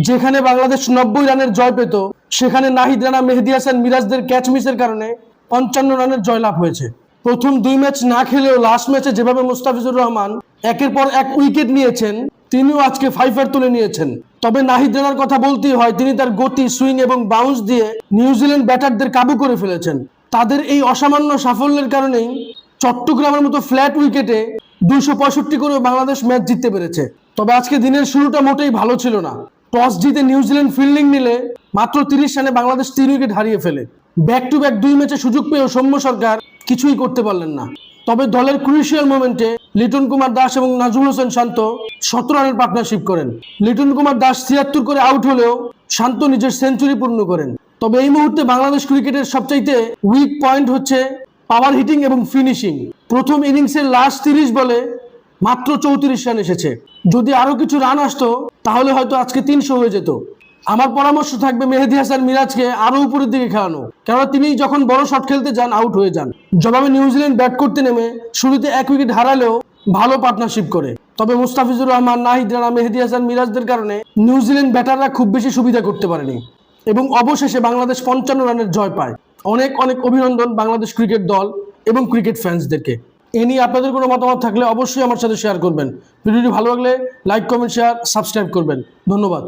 যেখানে বাংলাদেশ 90 রানের জয় পেত, সেখানে নাহিদ রানা, মেহেদী হাসান মিরাজদের ক্যাচ মিসের কারণে 55 রানের জয়লাভ হয়েছে। প্রথম 2 ম্যাচ না খেলেও লাস্ট ম্যাচে যেভাবে মুস্তাফিজুর রহমান একের পর এক উইকেট নিয়েছেন, তিনিও আজকে ফাইফার তুলে নিয়েছেন। তবে নাহিদ রানার কথা বলতেই হয়, তিনি তার গতি, সুইং এবং বাউন্স দিয়ে নিউজিল্যান্ড ব্যাটারদের কাবু করে ফেলেছেন। তাদের এই অসামান্য সাফল্যের কারণেই চট্টগ্রামের মতো ফ্ল্যাট উইকেটে 265 করে বাংলাদেশ ম্যাচ জিততে পেরেছে। তবে আজকে দিনের শুরুটা মোটেই ভালো ছিল না। টস জিতে নিউজিল্যান্ড ফিল্ডিং নিলে মাত্র 30 রানে বাংলাদেশ 3 উইকেট হারিয়ে ফেলে। ব্যাক টু ব্যাক 2 ম্যাচে সুযোগ পেয়েও সৌম্য সরকার কিছুই করতে পারলেন না। তবে দলের ক্রুশিয়াল মোমেন্টে লিটন কুমার দাস এবং নাজমুল হোসেন শান্ত 17 রানের পার্টনারশিপ করেন। লিটন কুমার দাস 73 করে আউট হলেও শান্ত নিজের সেঞ্চুরি পূর্ণ করেন। তবে এই মুহূর্তে বাংলাদেশ ক্রিকেটের সবচাইতে উইক পয়েন্ট হচ্ছে পাওয়ার হিটিং এবং ফিনিশিং। প্রথম ইনিংসের লাস্ট 30 বলে মাত্র 34 রান এসেছে। যদি আরো কিছু রান আসতো তাহলে হয়তো আজকে 300 হয়ে যেত। আমার পরামর্শ থাকবে মেহেদী হাসান মিরাজকে আরো উপরের দিকে খেলানো, কারণ তিনি যখন বড় শট খেলতে যান আউট হয়ে যান। জবাবে নিউজিল্যান্ড ব্যাট করতে নেমে শুরুতে 1 উইকেট হারালেও ভালো পার্টনারশিপ করে। তবে মুস্তাফিজুর রহমান, নাহিদ রানা, মেহেদী হাসান মিরাজদের কারণে নিউজিল্যান্ড ব্যাটাররা খুব বেশি সুবিধা করতে পারেনি এবং অবশেষে বাংলাদেশ 55 রানের জয় পায়। অনেক অনেক অভিনন্দন বাংলাদেশ ক্রিকেট দল এবং ক্রিকেট ফ্যান্সদেরকে। এ নিয়ে আপনাদের কোনো মতামত থাকলে অবশ্যই আমার সাথে শেয়ার করবেন। ভিডিওটি ভালো লাগলে লাইক, কমেন্ট, শেয়ার, সাবস্ক্রাইব করবেন। ধন্যবাদ।